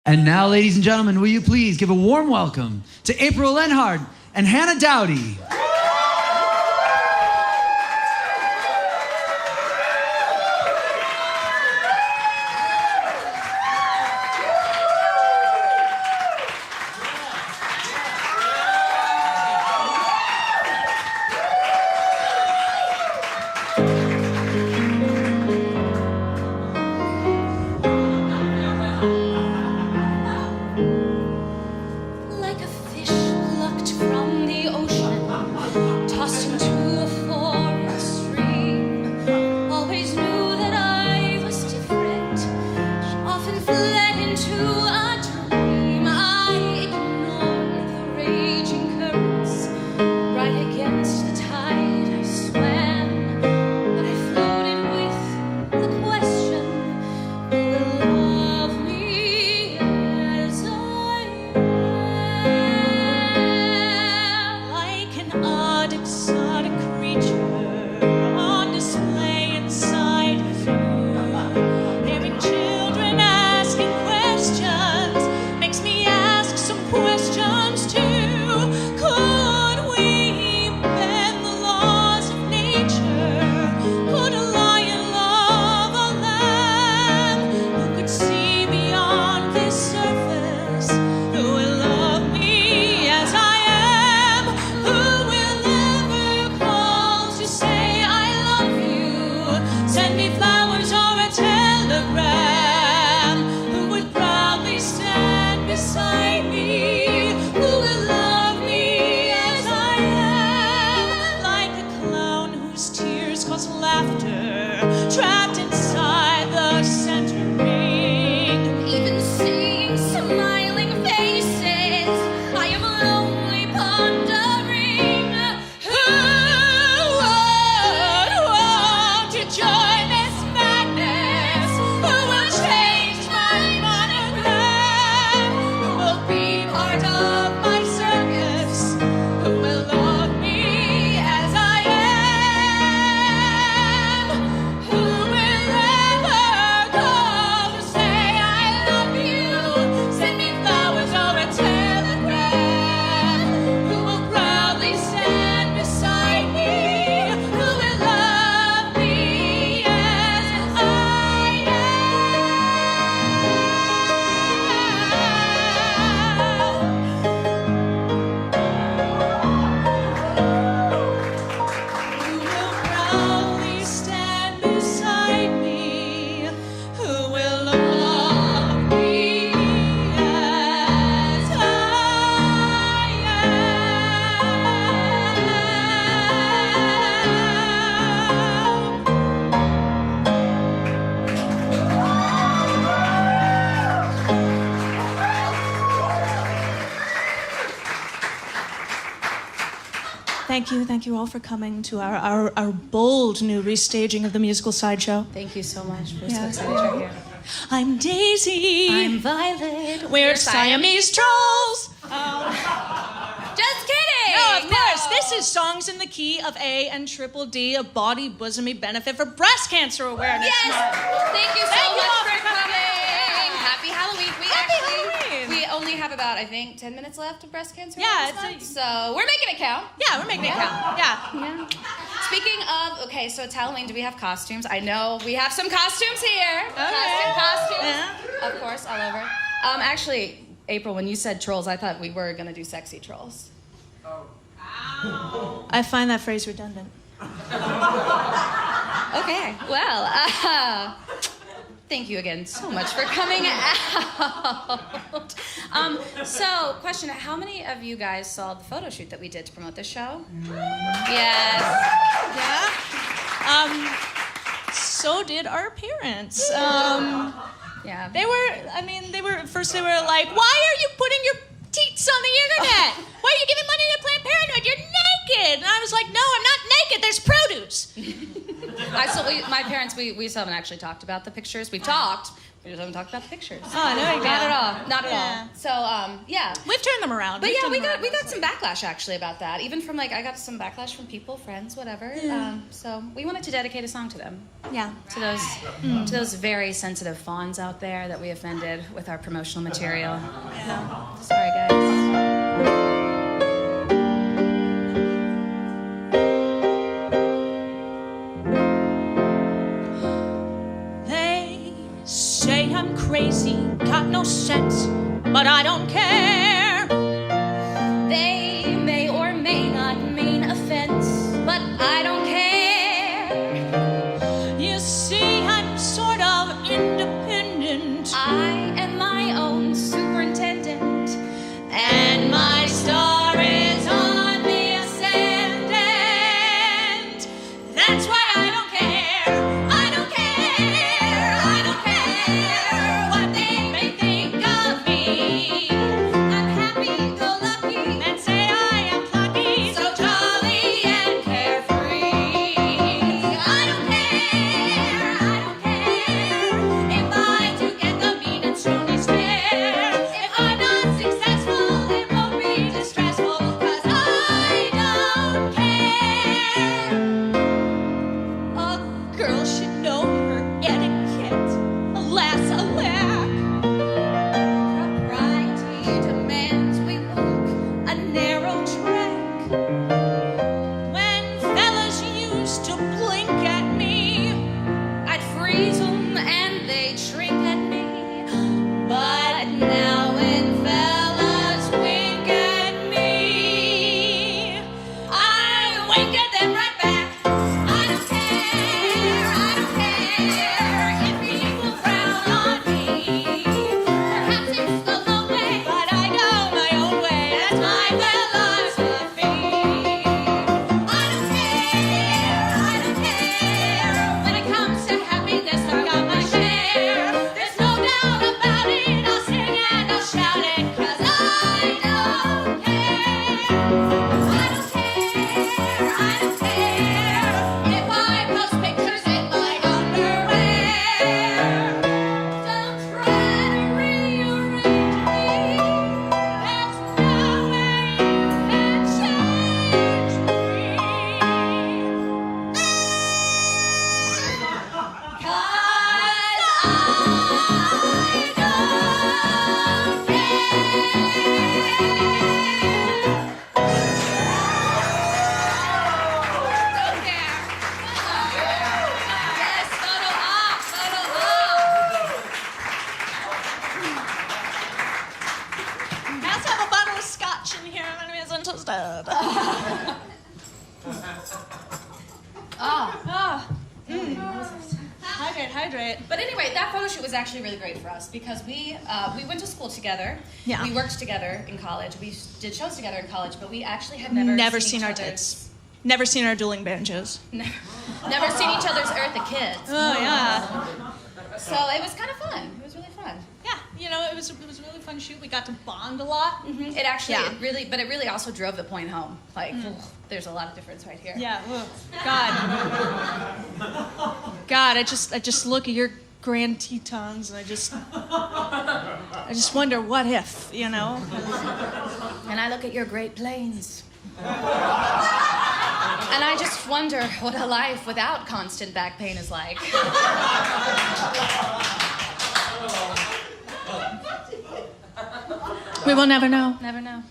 And now, ladies and gentlemen, will you please give a warm welcome to April Leonhard and Hannah Dowdy. Thank you all for coming to our bold new restaging of the musical sideshow. Thank you so much. We're so excited you're here. I'm Daisy. I'm Violet. We're Siamese trolls. Just kidding! No, of course. This is Songs in the Key of A and Triple D, a Bawdy Bosomy benefit for breast cancer awareness. Yes! Thank you so much for coming. Happy Halloween. We only have about, I think, 10 minutes left of breast cancer. Yeah, so we're making it count. Yeah, we're making it count. Yeah. Speaking of, okay, so it's Halloween. Do we have costumes? I know we have some costumes here. Okay. Costumes. Yeah. Of course, all over. Actually, April, when you said trolls, I thought we were gonna do sexy trolls. Oh. I find that phrase redundant. Okay, well, thank you again so much for coming out. So, question, how many of you guys saw the photo shoot that we did to promote this show? Yes. Yeah. So did our parents. Yeah. They were like, why are you putting your teats on the internet? Why are you giving money to Planned Parenthood? You're naked. And I was like, no, I'm not naked. There's produce. My parents, we still haven't actually talked about the pictures. We've talked, we just haven't talked about the pictures. Oh, I know you Not at all. Not at all. Yeah. So So yeah. We've turned them around. But We've yeah, turned we them got around. some backlash actually about that. Even from I got some backlash from people, friends, whatever. So we wanted to dedicate a song to them. Yeah. To those very sensitive fawns out there that we offended with our promotional material. Yeah. Sorry, guys. They say I'm crazy, got no sense, but I don't care. They may or may not mean offense, but I don't care. You see, I'm sort of independent. I am my own superintendent, And my star is on the ascendant. That's why I don't care. I don't care. I don't care what they may think of me. I'm happy-go-lucky. And say I am plucky, so jolly and carefree. I don't care. I don't care If I do get the mean and stony stare, if I'm not successful, it won't be distressful, 'cause I don't care. A girl should know her etiquette. Alas, alack, Propriety demands we walk a narrow track. When fellas used to blink at me, I'd freeze 'em and they'd shrink at me. but now when fellas wink at me, I wink at them right back. I don't care, I don't care if people frown on me. Perhaps it's the low way, but I go my own way. That's my philosophy. I don't care when it comes to happiness. I've got my share. There's no doubt about it. I'll sing and I'll shout it, 'cause I don't care. I don't care. I don't care if I post pictures in my underwear. Don't try to rearrange me. There's no way you can change me. 'Cause I don't care. Yes, photo op, photo op. Has to have a bottle of scotch in here. I'm gonna be interested. Hydrate. But anyway, that photo shoot was actually really great for us because we went to school together. Yeah. We worked together in college. We did shows together in college, but we actually had Never seen seen our each other's- tits. Never seen our dueling banjos. Never seen each other's Eartha Kids. Oh yeah. So it was kind of fun. It was really fun. Yeah. You know, it was a really fun shoot. We got to bond a lot. It actually, Yeah. it really also drove the point home. Like, there's a lot of difference right here. Yeah. ugh. God, I just look at your grand Tetons and I just wonder what if, you know? And I look at your Great Plains. And I just wonder what a life without constant back pain is like. We will never know. Never know.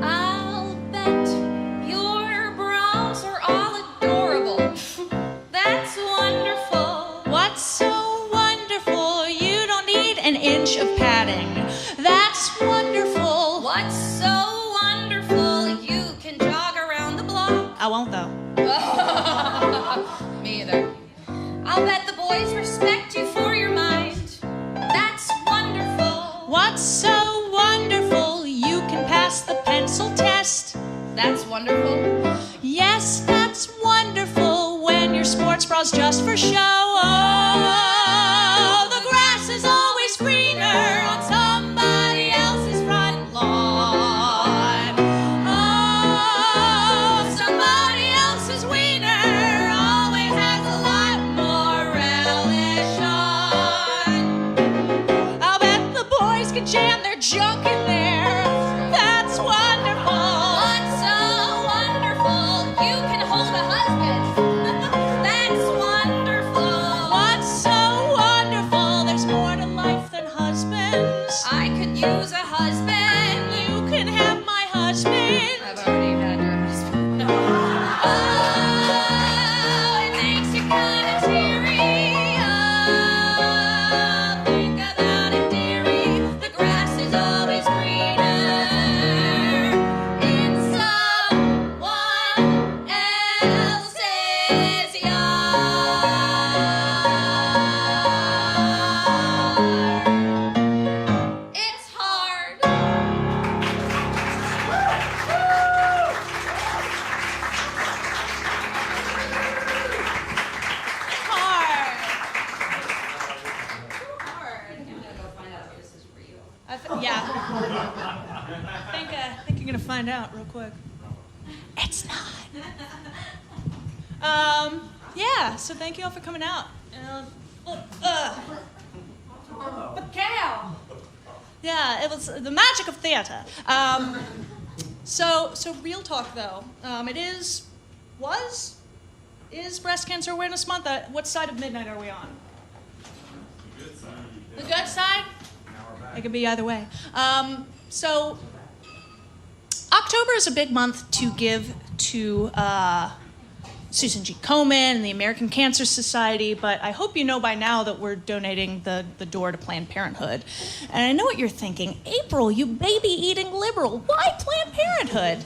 I'll bet your bras are all adorable. That's wonderful. What's so wonderful? You don't need an inch of padding. That's wonderful. What's so wonderful? You can jog around the block. I won't though. Me either. I'll bet the boys respect you for your mind. That's wonderful. What's so wonderful? You can pass the pencil test. That's wonderful. Yes, that's wonderful when your sports bra's just for show. Oh, the grass is always greener on somebody else's front lawn. Oh, somebody else's wiener always has a lot find out real quick. It's not. Yeah, so thank you all for coming out. Mikhail! Yeah, it was the magic of theater. So real talk though. It is Breast Cancer Awareness Month. What side of midnight are we on? The good side? It could be either way. So October is a big month to give to Susan G. Komen and the American Cancer Society, but I hope you know by now that we're donating the door to Planned Parenthood. And I know what you're thinking. April, you baby-eating liberal, why Planned Parenthood?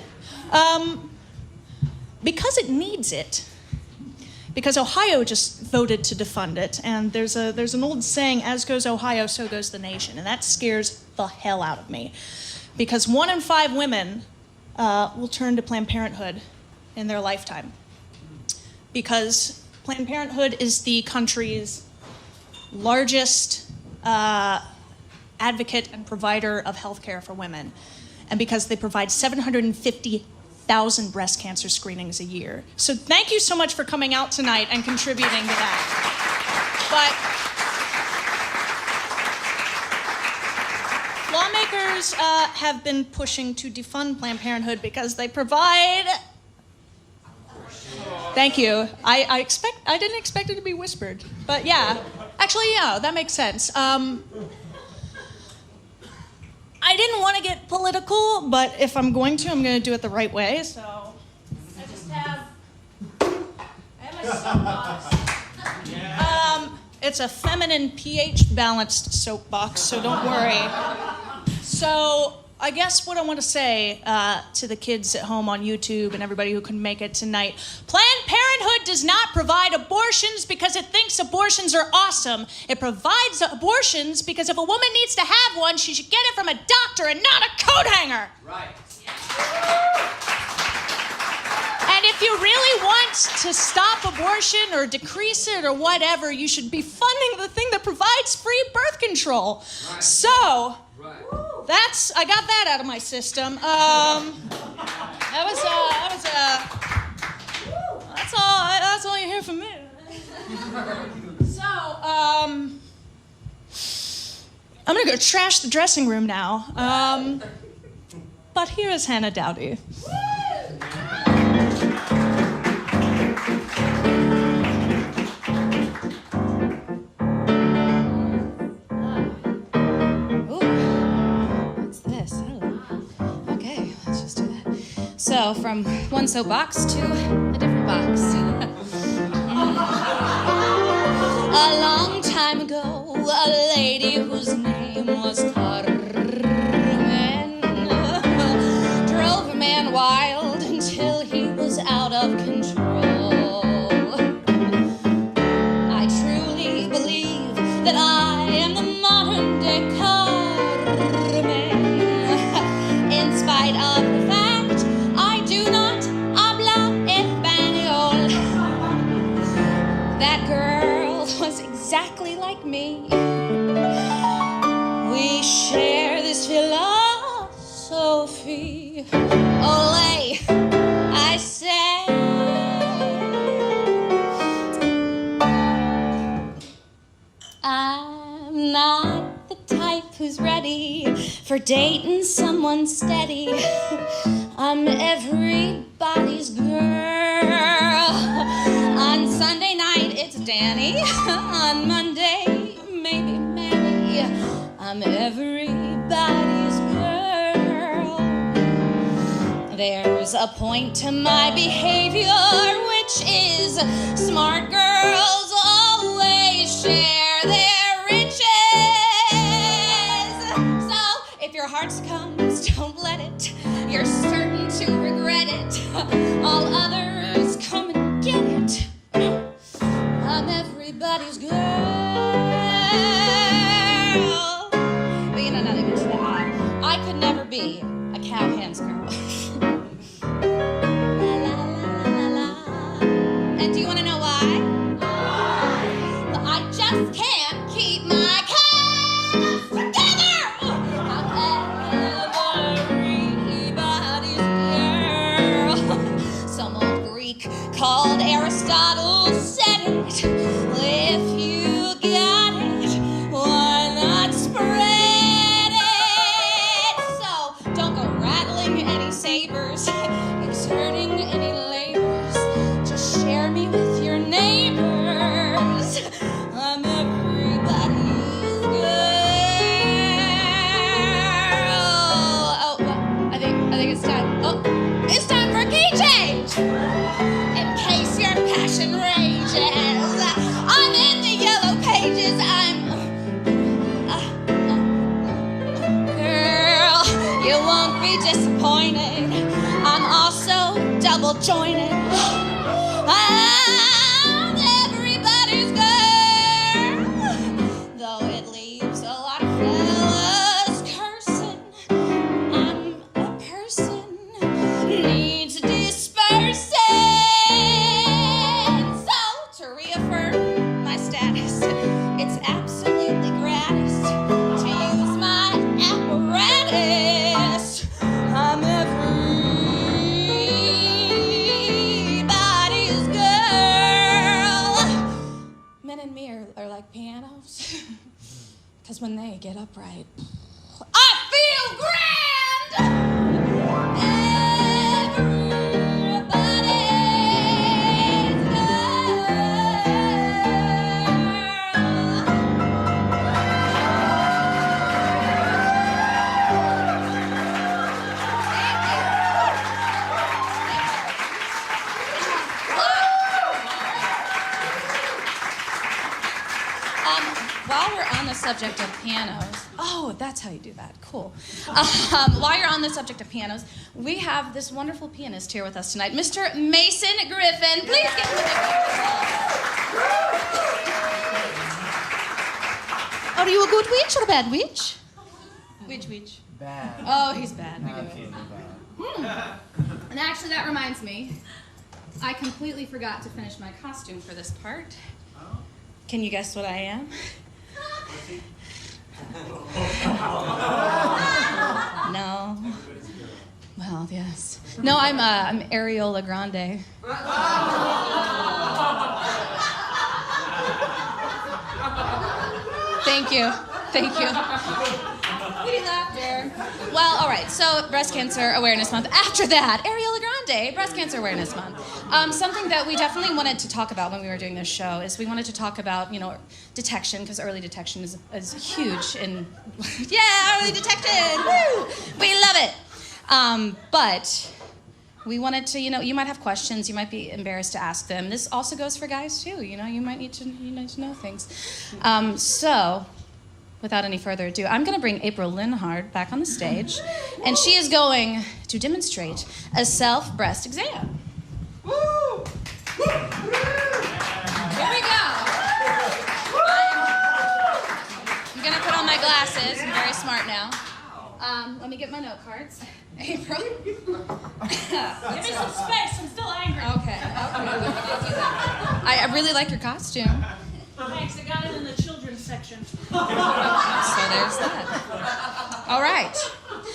Because it needs it. Because Ohio just voted to defund it, and there's an old saying, as goes Ohio, so goes the nation, and that scares the hell out of me. Because 1 in 5 women will turn to Planned Parenthood in their lifetime. Because Planned Parenthood is the country's largest advocate and provider of health care for women. And because they provide 750,000 breast cancer screenings a year. So thank you so much for coming out tonight and contributing to that. But lawmakers have been pushing to defund Planned Parenthood because they provide... Thank you. I didn't expect it to be whispered, but yeah. Actually, yeah, that makes sense. I didn't want to get political, but if I'm going to do it the right way. So I just have my soapbox. It's a feminine pH balanced soapbox, so don't worry. So I guess what I want to say to the kids at home on YouTube and everybody who couldn't make it tonight, Planned Parenthood does not provide abortions because it thinks abortions are awesome. It provides abortions because if a woman needs to have one, she should get it from a doctor and not a coat hanger. Right. And if you really want to stop abortion or decrease it or whatever, you should be funding the thing that provides free birth control. Right. So... Right. I got that out of my system. That's all you hear from me. So, I'm gonna go trash the dressing room now. But here is Hannah Dowdy. So, from one soapbox to a different box. A long time ago, a lady whose name was Carmen drove a man wild until he was out of control. I truly believe that I am the modern day Carmen, in spite of the fact that girl was exactly like me. We share this philosophy. Olay, I say. I'm not the type who's ready for dating someone steady. I'm everybody's girl. On Sunday night, it's Danny. On Monday, maybe Mary. I'm everybody's girl. There's a point to my behavior, which is smart girls always share their riches. So if your heart succumbs, don't let it. You're certain to regret it. All others come and get it. I'm everybody's girl. But you know, not even that. I could never be a cowhand's girl. La, la, la, la, la. And do you want to know why? Well, I just can't keep my calves together. I'm everybody's all join in. I'm everybody's girl, though it leaves a lot of fellas cursing. I'm a person, needs dispersing. So, to reaffirm my status, it's absolutely gratis to use my apparatus. I'm everybody's girl. Men and me are like pianos, because when they get upright, I feel grand. Everybody's While we're on the subject of pianos, oh, that's how you do that. Cool. While you're on the subject of pianos, we have this wonderful pianist here with us tonight, Mr. Mason Griffin. Please give him a big round. Are you a good witch or a bad witch? Which? Bad. Oh, he's bad. I'm feeling bad. And actually, that reminds me, I completely forgot to finish my costume for this part. Can you guess what I am? No. Well, yes. No, I'm Ariola Grande. Thank you. Pretty laughter. Well, all right. So, Breast Cancer Awareness Month. After that, Ariola Grande, Breast Cancer Awareness Month. Something that we definitely wanted to talk about when we were doing this show is we wanted to talk about, detection, because early detection is huge. And yeah, early detection. Woo! We love it. But we wanted to, you might have questions. You might be embarrassed to ask them. This also goes for guys too. You might need to know things. So, without any further ado, I'm going to bring April Leonhard back on the stage, and she is going to demonstrate a self-breast exam. Woo! Here we go. I'm going to put on my glasses. I'm very smart now. Let me get my note cards. April. Give me some space. I'm still angry. Okay. I really like your costume. Thanks. I got it in the children's section. So there's that. All right.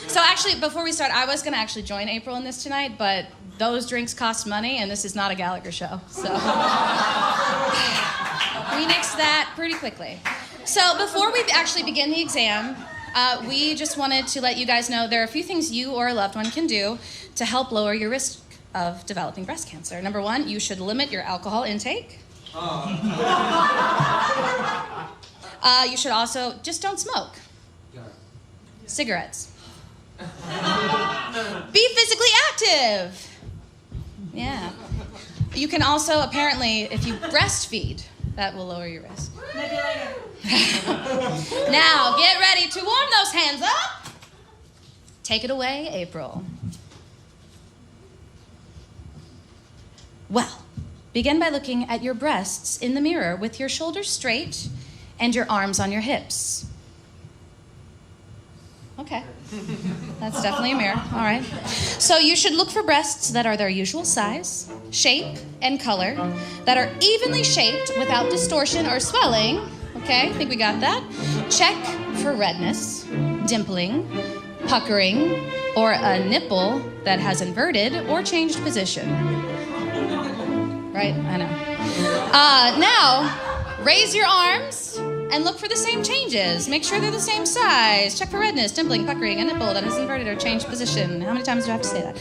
So actually, before we start, I was going to actually join April in this tonight, but those drinks cost money, and this is not a Gallagher show. So we nixed that pretty quickly. So before we actually begin the exam, we just wanted to let you guys know there are a few things you or a loved one can do to help lower your risk of developing breast cancer. Number one, you should limit your alcohol intake. You should also just don't smoke. Cigarettes. Be physically active. Yeah. You can also, apparently, if you breastfeed, that will lower your risk. Maybe later. Now, get ready to warm those hands up. Take it away, April. Well, begin by looking at your breasts in the mirror with your shoulders straight and your arms on your hips. Okay. That's definitely a mirror. All right. So you should look for breasts that are their usual size, shape, and color, that are evenly shaped without distortion or swelling. Okay, I think we got that. Check for redness, dimpling, puckering, or a nipple that has inverted or changed position. Right? I know. Now, raise your arms and look for the same changes. Make sure they're the same size. Check for redness, dimpling, puckering, a nipple that has inverted or changed position. How many times do I have to say that?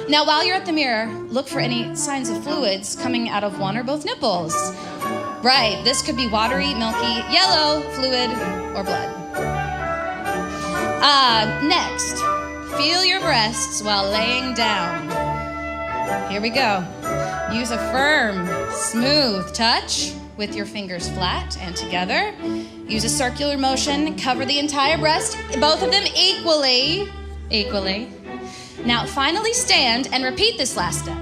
Now, while you're at the mirror, look for any signs of fluids coming out of one or both nipples. Right, this could be watery, milky, yellow, fluid, or blood. Next, feel your breasts while laying down. Here we go. Use a firm, smooth touch with your fingers flat and together. Use a circular motion. Cover the entire breast, both of them equally. Now finally stand and repeat this last step.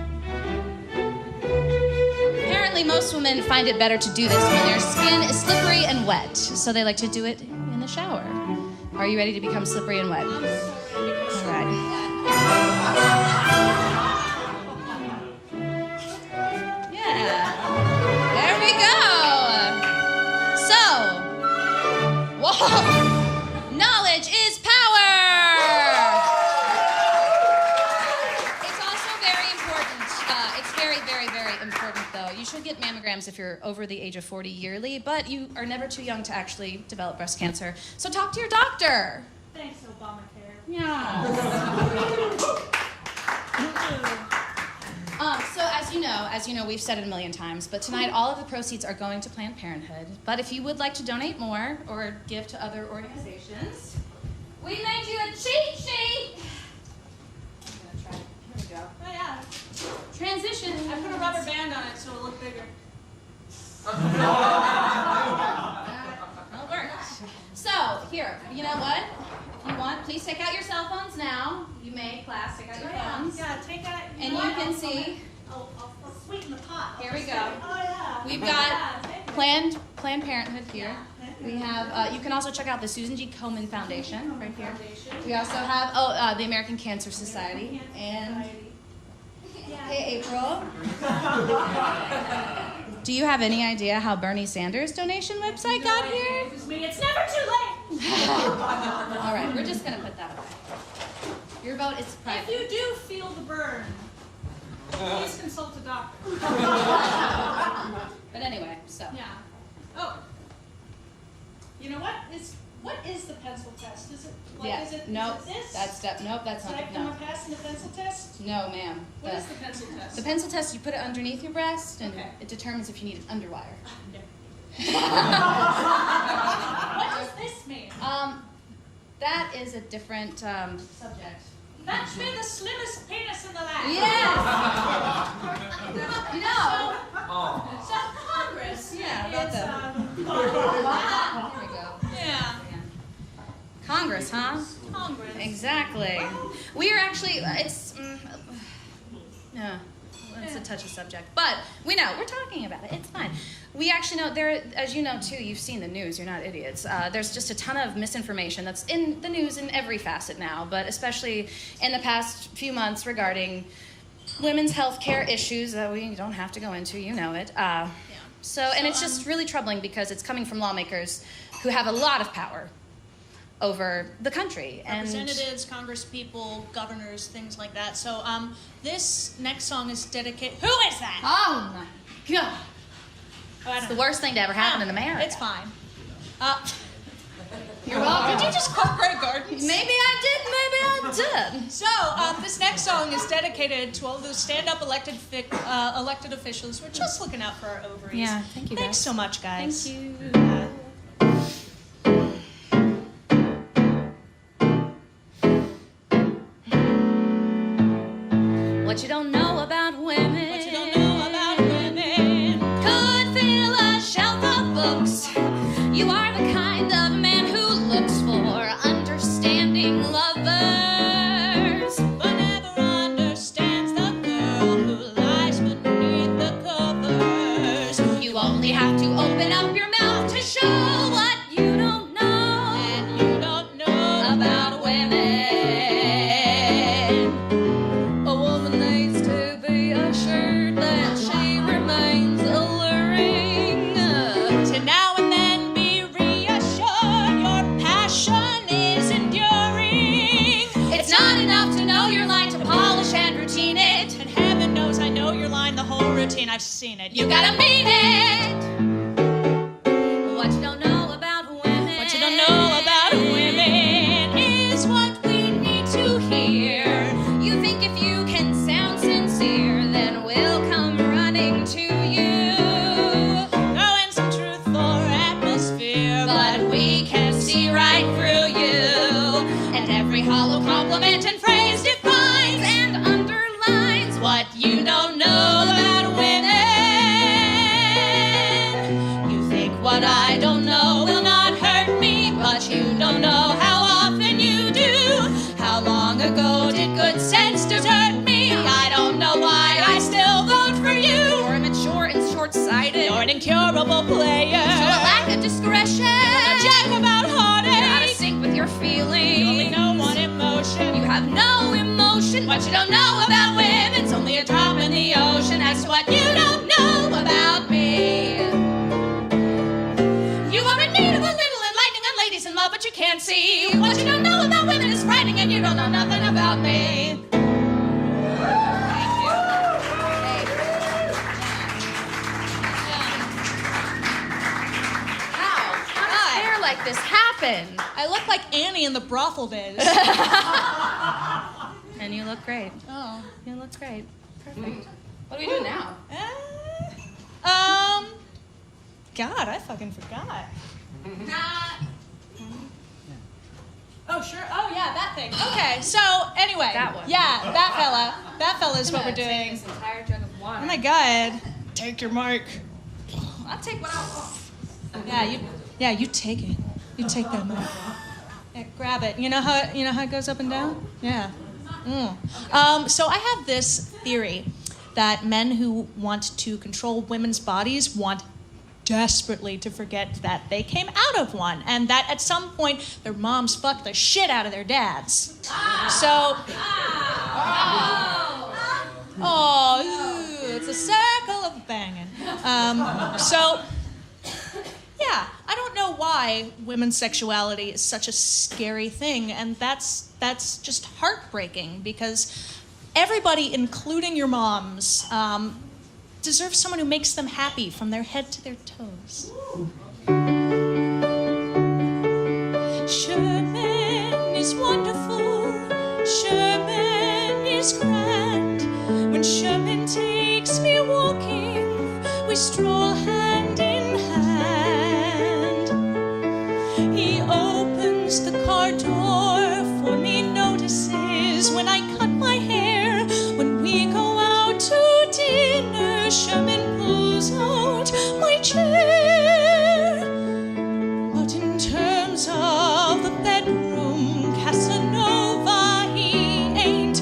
Apparently most women find it better to do this when their skin is slippery and wet, so they like to do it in the shower. Are you ready to become slippery and wet? All right. Yeah. There we go. So, whoa. Knowledge is power. It's also very important. It's very, very, very important, though. You should get mammograms if you're over the age of 40 yearly, but you are never too young to actually develop breast cancer. So talk to your doctor. Thanks, Obamacare. Yeah. So as you know, we've said it a million times, but tonight all of the proceeds are going to Planned Parenthood. But if you would like to donate more or give to other organizations, we made you a cheat sheet. I'm gonna try it. Here we go. Oh, yeah. Transition. I put a rubber band on it so it'll look bigger. That'll work. So, here, you know what? If you want, please take out your cell phones now. You may, class, take out your phones. Yeah, take out. And you can see, I'll sweeten the pot. here we go. Oh, yeah. We've got Planned Parenthood here. We have, you can also check out the Susan G. Komen Foundation right here. We also have, the American Cancer Society. And, hey, April. Do you have any idea how Bernie Sanders' donation website got here? It's never too late. All right, we're just going to put that away. Your vote is If private. you do feel the burn, please consult a doctor. But anyway, so. Yeah. Oh. You know what? What is the pencil test? Is it like Yeah, is it nope, this? that's step, nope, that's Did I not, come no. up passing the pencil test? No, ma'am. What is the pencil test? The pencil test, you put it underneath your breast, and Okay. it determines if you need an underwire. What does this mean? That is a different subject. Fetch me the slimmest penis in the land. Yes! You know. So Congress. Yeah, about is, Here we go. yeah. Congress, huh? Congress. Exactly. We are actually, yeah, it's a touchy subject, but we know, we're talking about it, it's fine. We actually know, as you know too, you've seen the news, you're not idiots, there's just a ton of misinformation that's in the news in every facet now, but especially in the past few months regarding women's health care issues that we don't have to go into, you know it. And it's just really troubling because it's coming from lawmakers who have a lot of power over the country. Representatives, congresspeople, governors, things like that. So this next song is dedicated. Who is that? Oh my God. Oh, I It's don't the know. worst thing to ever happen in America. It's fine. You're welcome. Did you just call Grey Gardens? Maybe I did, maybe I did. So this next song is dedicated to all those stand-up elected officials who are just looking out for our ovaries. Yeah, thank you, Thanks guys. so much, guys. Thank you. What you don't know about women. What you don't know about women. Could fill a shelf of books. You are the kind of man who looks for understanding lovers, But never understands the girl who lies beneath the covers. you only have to open up your mouth to show what you don't know And you don't know about women. A woman needs to be assured that she remains alluring. to now and then be reassured your passion is enduring. It's not enough to know your line, to polish and routine it. And heaven knows I know your line, the whole routine, I've seen it. You gotta mean it. What you don't know about women. What you don't know about women is what we need to hear. You think if you can sound sincere, then we'll come running to you. throw in some truth for atmosphere. But we can see right through you. And every hollow compliment and phrase defines and underlines what you don't know about women. You think what I don't know will not hurt me, but you don't know how often you do. How long ago did good sense durable player. Show a lack of discretion. A jack about You're out of heartache. sync with your feelings. You only know one emotion. You have no emotion. What you don't know about women's only a drop in the ocean. That's what you don't know about me. You are in need of a little enlightening on ladies in love, but you can't see. What you don't know about women is frightening, and you don't know nothing about me. How does hair like this happen? I look like Annie in the brothel days. And you look great. Oh. You look great. Perfect. What do we do now? God, I fucking forgot. Oh, sure. Oh, yeah, that thing. Okay, so anyway. That one. Yeah, that fella. That fella is what we're Take doing. this entire jug of water. Oh my God. Take your mark. I'll take what I want. Yeah, you take it. You take that mark. Yeah, grab it. You know how it goes up and down? Yeah. So I have this theory that men who want to control women's bodies want desperately to forget that they came out of one, and that at some point their moms fucked the shit out of their dads. So, it's a circle of banging. Yeah, I don't know why women's sexuality is such a scary thing, and that's just heartbreaking, because everybody, including your moms, deserves someone who makes them happy from their head to their toes. Sherman is wonderful, Sherman is grand. When Sherman takes me walking, we stroll hand in hand. He opens the car door for me, notices when I cut my hair. When we go out to dinner, Sherman pulls out my chair. But in terms of the bedroom, Casanova he ain't.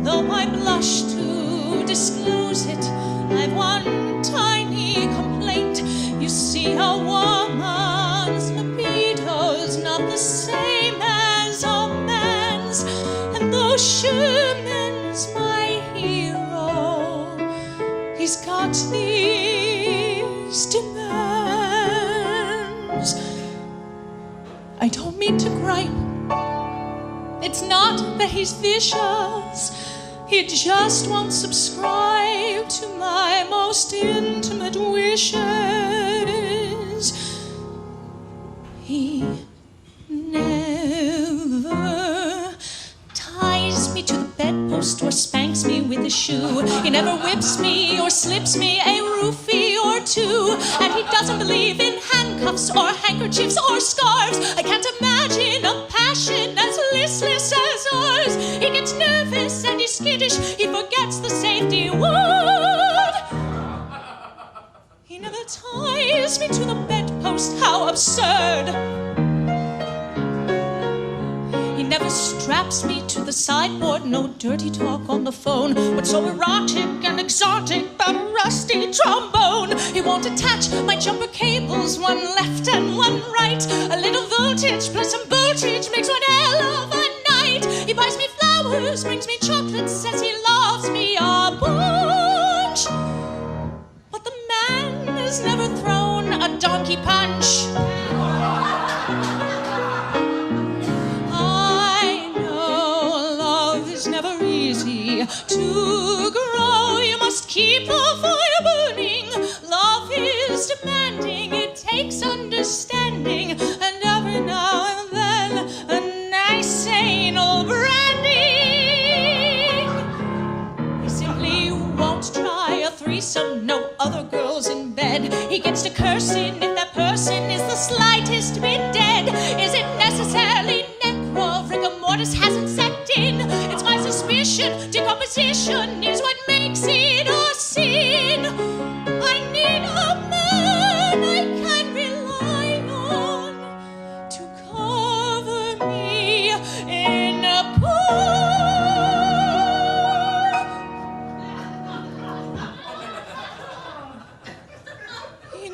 Though I blush to disclose it, I've one tiny complaint. You see, a woman's libido's not the same as a man's. And though Sherman's my hero, he's got these demands. I don't mean to gripe. It's not that he's vicious. He just won't subscribe to my most intimate wishes. He never ties me to the bedpost or spanks me with a shoe. He never whips me or slips me a roofie or two. And he doesn't believe in handcuffs or handkerchiefs or scarves. I can't imagine a passion as listless as ours. He gets nervous and he's skittish. He forgets the safety word. He never ties me to the bedpost. How absurd. He never straps me to the sideboard. No dirty talk on the phone. What's so erotic and exotic about a rusty trombone? He won't attach my jumper cables, one left and one right. A little voltage plus some voltage makes one hell of a night. He buys me flowers, brings me chocolates, says he loves me a bunch. But the man has never thrown a donkey punch. Never easy to grow. You must keep the fire burning. Love is demanding. It takes understanding, and every now and then a nice anal branding. He simply won't try a threesome. No other girls in bed. He gets to cursing if that person is the slightest bit dead. Is it necessarily necro? Rigor mortis hasn't set in. It's my suspicion. Decomposition is what makes it a sin. I need a man I can rely on to cover me in a pool. He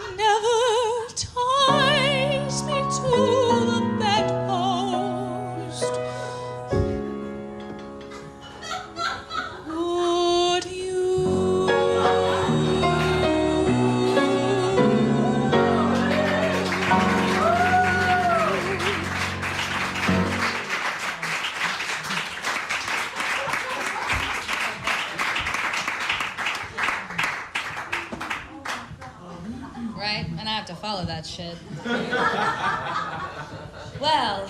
right? And I have to follow that shit. Well,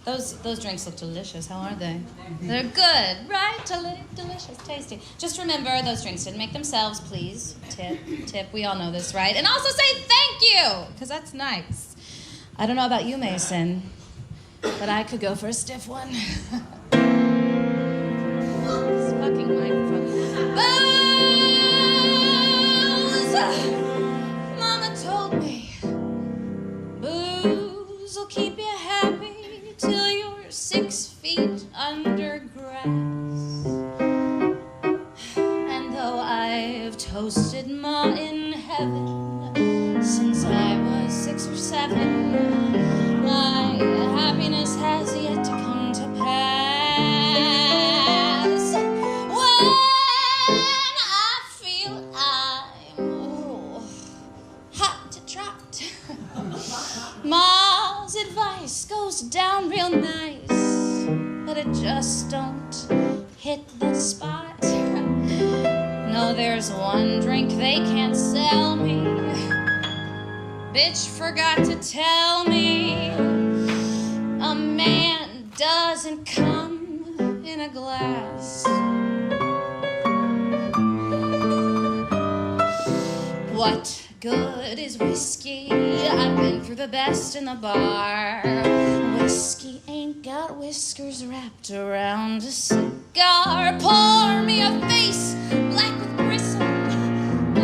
those drinks look delicious. How are they? They're good, right? Delicious, tasty. Just remember, those drinks didn't make themselves, please. Tip. We all know this, right? And also say thank you, because that's nice. I don't know about you, Mason, but I could go for a stiff one. This fucking microphone. Booze! Mama told me, booze will keep you happy till you're 6 feet under grass. And though I've toasted Ma in heaven since I was 6 or 7, my happiness has yet to come to pass. When I feel I'm hot to trot, Ma's advice goes down real nice, but it just don't hit the spot. No, there's one drink they can't sell me. Bitch forgot to tell me a man doesn't come in a glass. What good is whiskey? I've been through the best in the bar. Whiskey ain't got whiskers wrapped around a cigar. Pour me a face black with gristle.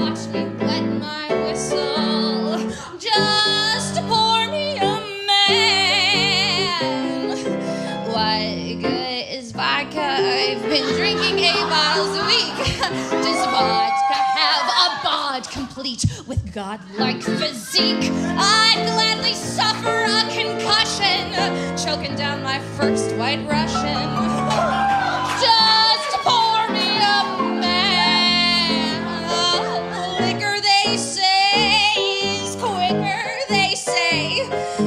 Watch me wet my whistle. Just pour me a man. What good is vodka? I've been drinking 8 bottles a week. Does vodka have a bod complete with godlike physique? I'd gladly suffer a concussion, choking down my first white Russian. Just pour me a man. Liquor, they say, is quicker, they say,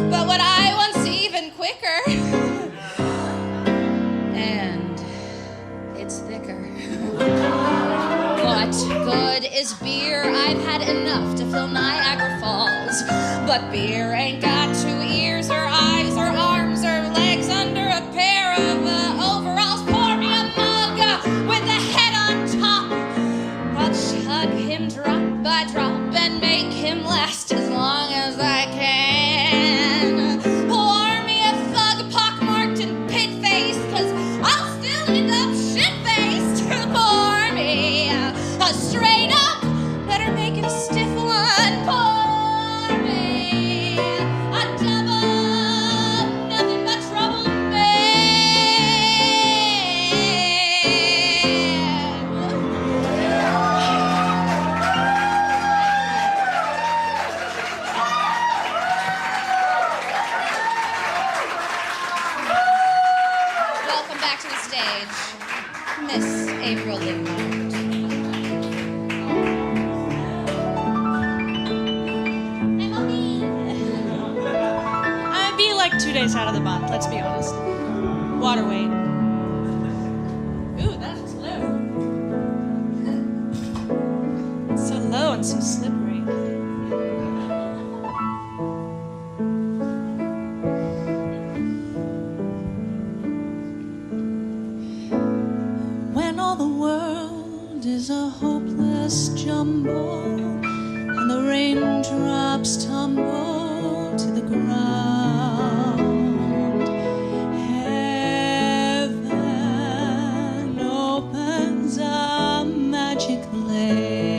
but what I want's even quicker. And it's thicker. What good is beer? I've had enough to fill Niagara Falls. But beer ain't got 2 ears or eyes or arms or legs under a pair of overalls. Pour me a mug with a head on top. I'll chug him drop by drop and make him last as long as I can. Pour me a thug pockmarked and pit-faced, 'cause I'll still end up shit-faced. Pour me a straight up, better make it a stiff one. Pour me a double, nothing but trouble, Welcome back to the stage, Miss April Leonhard. I'd be like 2 days out of the month, let's be honest. Water weight. Ooh, that is low. It's so low and so slippery. When all the world is a hopeless jumble and the raindrops tumble to the ground, heaven opens a magic lane.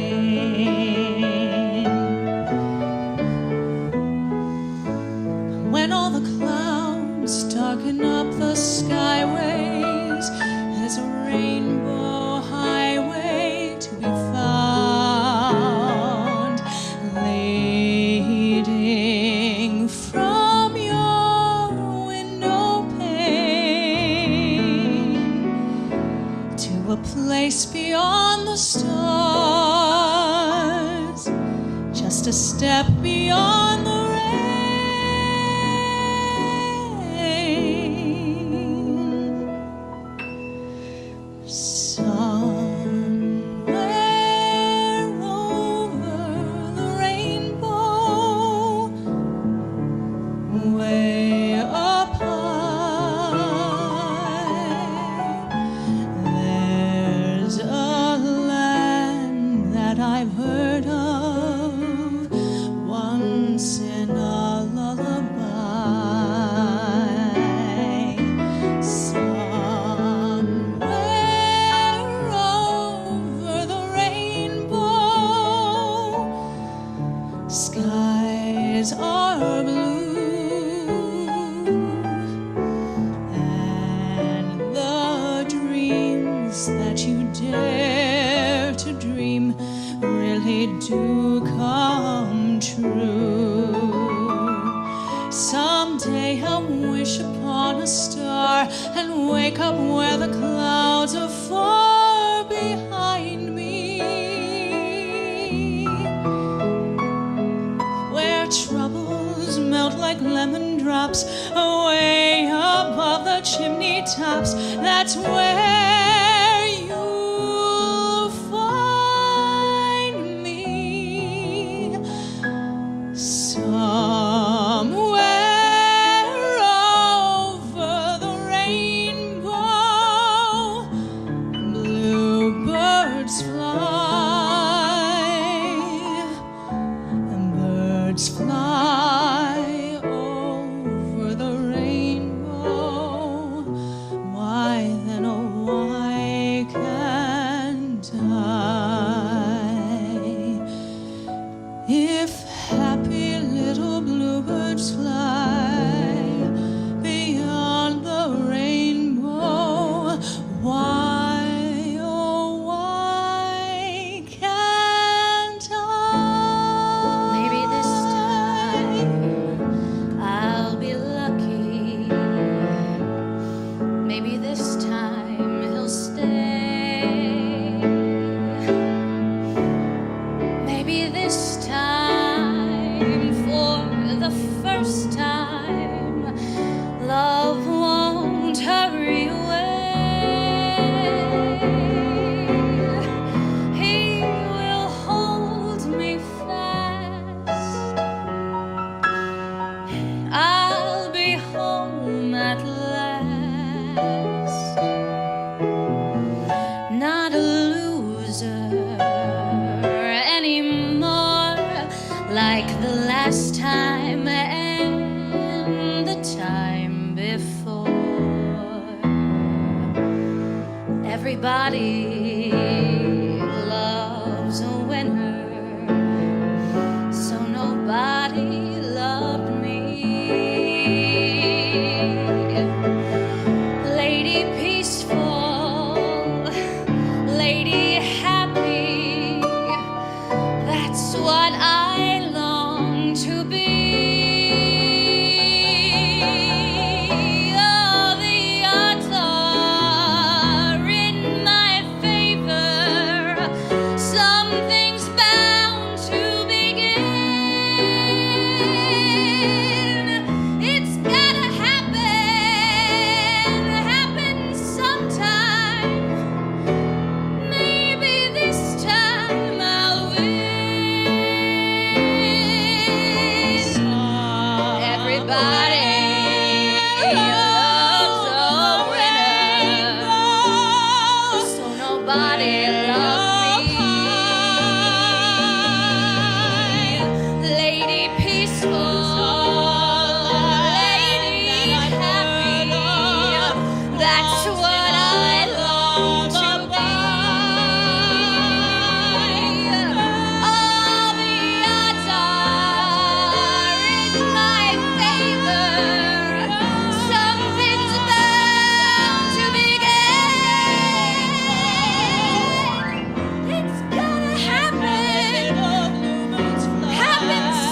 When all the clouds darken up the skyways, there's a rainbow highway to be found, leading from your window pane to a place beyond the stars, just a step beyond the rain. Somewhere over the skies are blue, and the dreams that you dare to dream really do come true. Someday I'll wish upon a star and wake up where the clouds are far behind me, where troubles melt like lemon drops away above the chimney tops. That's where you'll find me, somewhere over the rainbow. Bluebirds fly, and birds fly over the rainbow. Why then, oh why can't I? If happy little bluebirds fly beyond the rainbow, why, oh why can't I? Maybe this time I'll be lucky. Maybe this time he'll stay. Maybe this time, for the first time, love won't hurry away. He will hold me fast. I'll be home at last. Not a loser anymore, like the last time and the time before. Everybody loves a winner, so nobody loved me. Lady peaceful, lady happy, that's what I long to be. Oh, the odds are in my favor. Something's bound to begin. It's gotta happen sometime. Maybe this time I'll win. Everybody loves a winner, so nobody loves me. Lady peaceful, lady happy, that's what I long to be. All the odds are in my favor. Something's bound to begin. It's gonna happen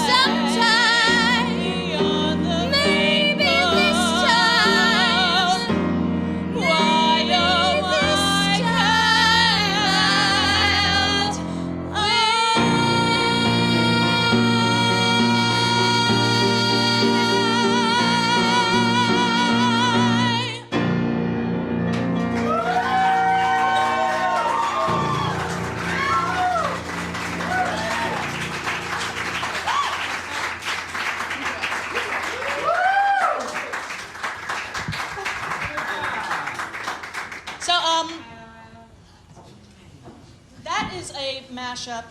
sometime. Maybe this time. Why, oh, why can't So, that is a mashup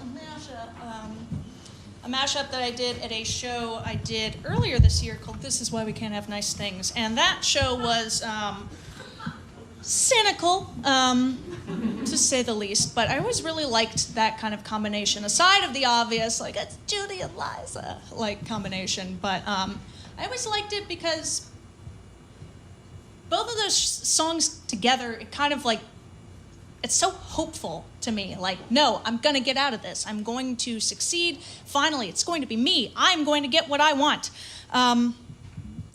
that I did at a show I did earlier this year called This Is Why We Can't Have Nice Things. And that show was cynical, to say the least, but I always really liked that kind of combination, aside of the obvious, like, it's Judy and Liza, like, combination, but I always liked it because both of those songs together, it kind of like, it's so hopeful to me. Like, no, I'm gonna get out of this. I'm going to succeed. Finally, it's going to be me. I'm going to get what I want. And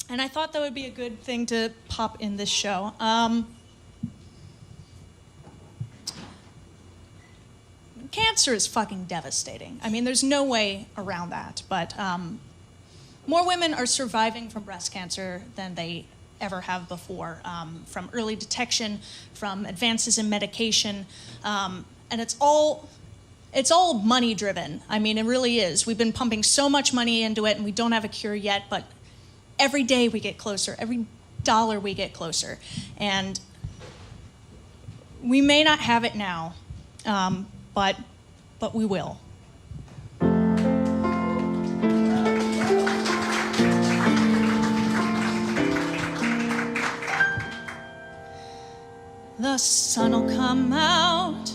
I thought that would be a good thing to pop in this show. Cancer is fucking devastating. I mean, there's no way around that. But more women are surviving from breast cancer than they ever have before, from early detection, from advances in medication, and it's all money driven. I mean, it really is. We've been pumping so much money into it, and we don't have a cure yet, but every day we get closer, every dollar we get closer, and we may not have it now, but we will. The sun'll come out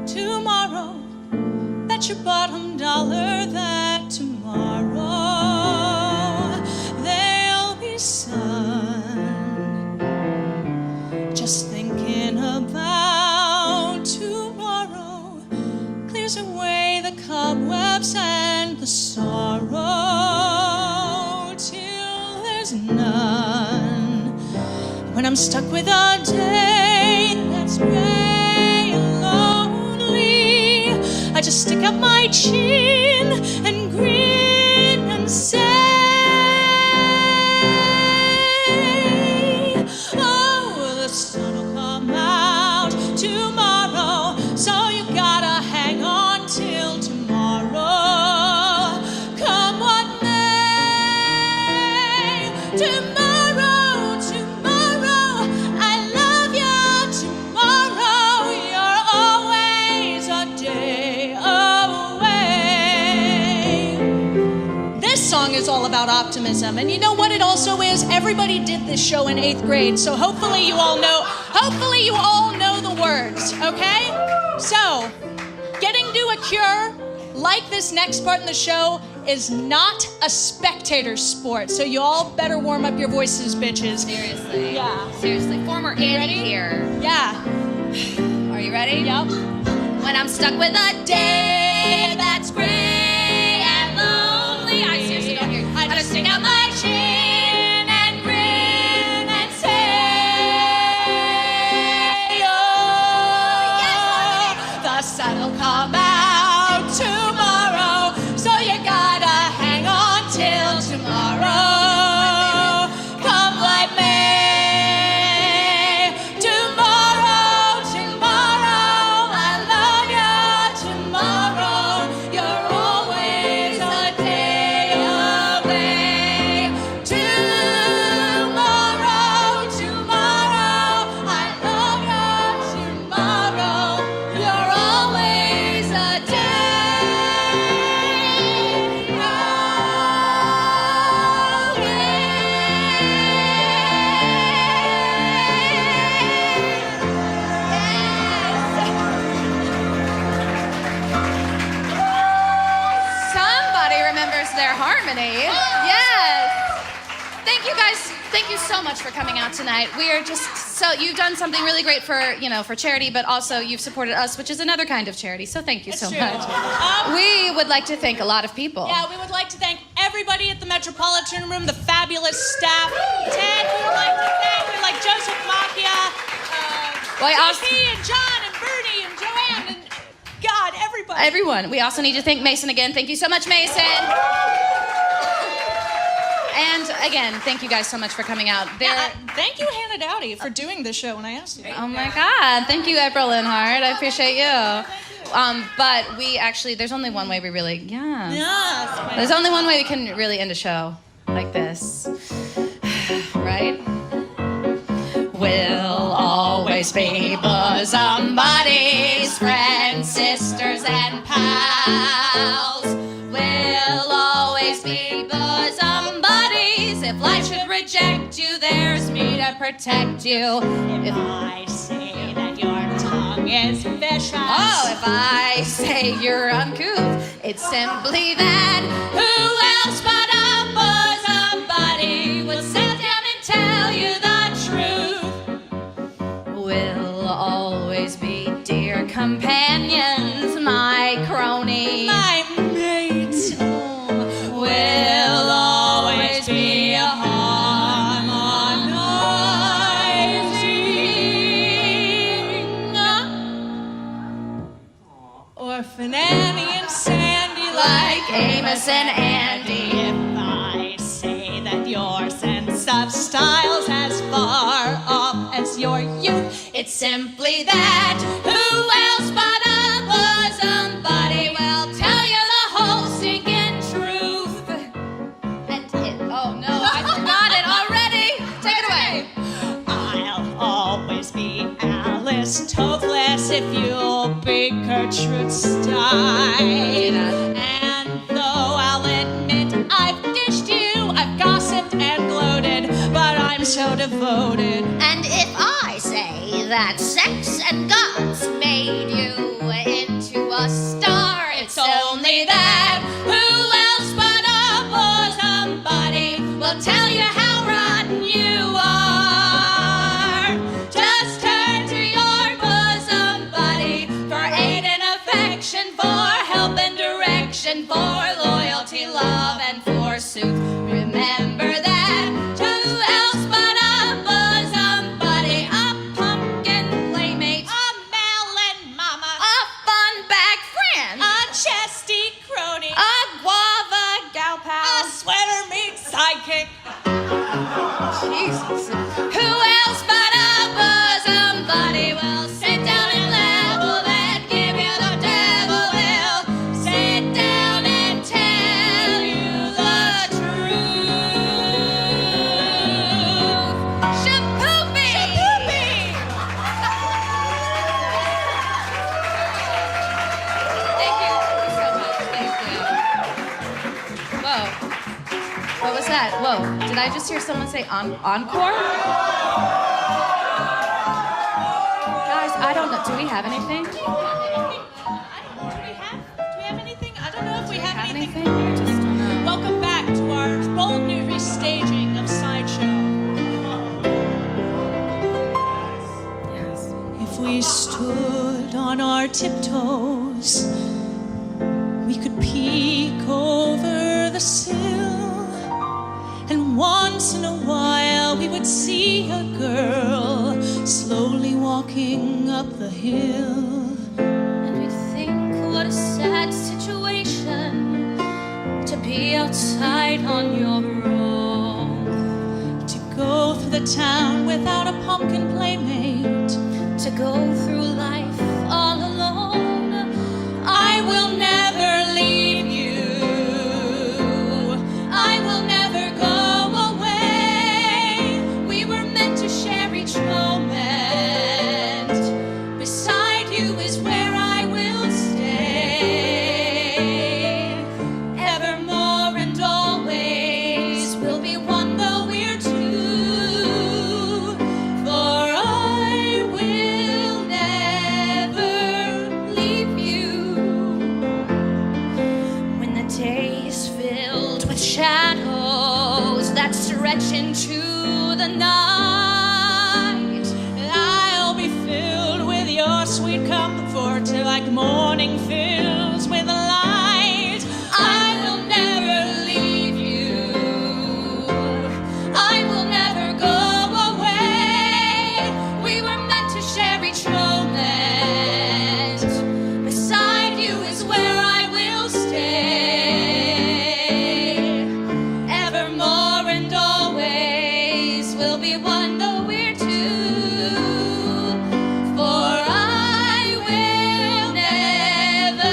tomorrow. Bet your bottom dollar that tomorrow there'll be sun. Just thinking about tomorrow clears away the cobwebs and the sorrow till there's none. When I'm stuck with a day that's gray and lonely, I just stick up my chin and grin and say, oh, the sun'll come out tomorrow, so you gotta hang on till tomorrow. Come what may, tomorrow. Song is all about optimism, and you know what it also is? Everybody did this show in 8th grade, so hopefully you all know the words, okay? So, getting to a cure, like this next part in the show, is not a spectator sport, so you all better warm up your voices, bitches. Seriously. Yeah. Seriously. Former Annie here. Yeah. Are you ready? Yep. When I'm stuck with a day that's gray and lonely, I seriously don't hear. I just stick out my chin and grin and say, oh, yes, the sun'll come out tomorrow, so you gotta hang on till tomorrow. Come what may, tomorrow, tomorrow, I love you, tomorrow, you're always a day away. Tomorrow, tomorrow, I love you, tomorrow, you're always a day Somebody remembers their harmony. Yes. Thank you guys. Thank you so much for coming out tonight. We are just so, you've done something really great for, for charity, but also you've supported us, which is another kind of charity. So thank you so true. much. We would like to thank a lot of people. Yeah, we would like to thank everybody at the Metropolitan Room, the fabulous staff. Ted, we would like to thank. We like Joseph Macchia, Well, I also- JP and John and Bernie and Joanne and God, everybody. Everyone. We also need to thank Mason again. Thank you so much, Mason. And again, thank you guys so much for coming out. Thank you, Hannah Dowdy, for doing this show when I asked you. Oh my God. Thank you, April Leonhard. I appreciate you. But we actually, there's only one way we really, Yes. There's only one way we can really end a show like this. Right? We'll always be bosom buddies, friends, sisters, and pals. We'll always be bosom buddies. if life should reject you, there's me to protect you. If I say that your tongue is vicious. Oh, if I say you're uncouth, it's simply that. Who else but a bosom buddy would sit down and tell you the truth? We'll always be dear companions, my crony. My mate. We'll always be harmonizing. Orphan Annie and Sandy Like Amos and Andy. If I say that your sense of style's as far off as your youth, It's simply that. Who else but a bosom buddy will tell you the whole stinking truth? And oh no, I forgot it already. Take it away. I'll always be Alice Toklas if you'll be Gertrude Stein. And though I'll admit I've dished you, I've gossiped and gloated, but I'm so devoted. And if I say that sex and gods made you into a star, it's only that. Who else but a bosom buddy will tell you how rotten you are? Just turn to your bosom buddy for aid and affection, for help and direction, for loyalty, love, and forsooth. Remember that. Who else but a bosom buddy, a pumpkin playmate, A melon mama, a fun bag friend, a chesty crony, a guava gal a pal. sweater meat sidekick. Jesus. Who else but a bosom buddy will sit down and level and give you the devil will sit down and tell you the truth? Shapoopy! Thank you so much. Thank you. Whoa. What was that? Whoa. Did I just hear someone say encore? Guys, I don't know. Do we have anything? Do we have anything? I don't know if we have anything. I just don't know. Welcome back to our bold new restaging of Sideshow. Yes. If we stood on our tiptoes, we could peek over the sill, and once in a while we would see a girl slowly walking up the hill. And we'd think, what a sad situation to be outside on your own. To go through the town without a pumpkin playmate, To go through life all alone. I will never leave you. I will never go away. We were meant to share each moment. Beside you is where I will stay. Evermore and always we'll be one though we're two. For I will never leave you. When the day is filled with shadows that stretch into the night, I'll be filled with your sweet comfort like morning fills with light. I will never leave you. I will never go away. We were meant to share each moment. Beside you is where I will stay. Evermore and always we'll be one though we're two. For I will never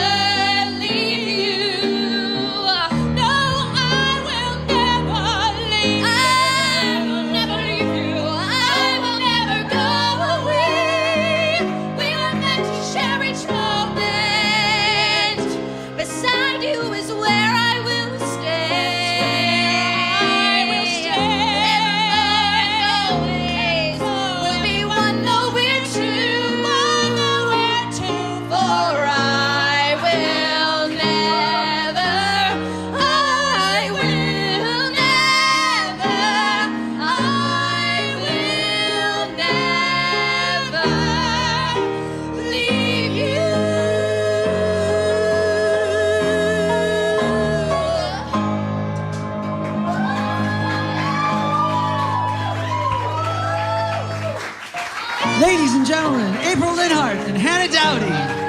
Ladies and gentlemen, April Leonhard and Hannah Dowdy.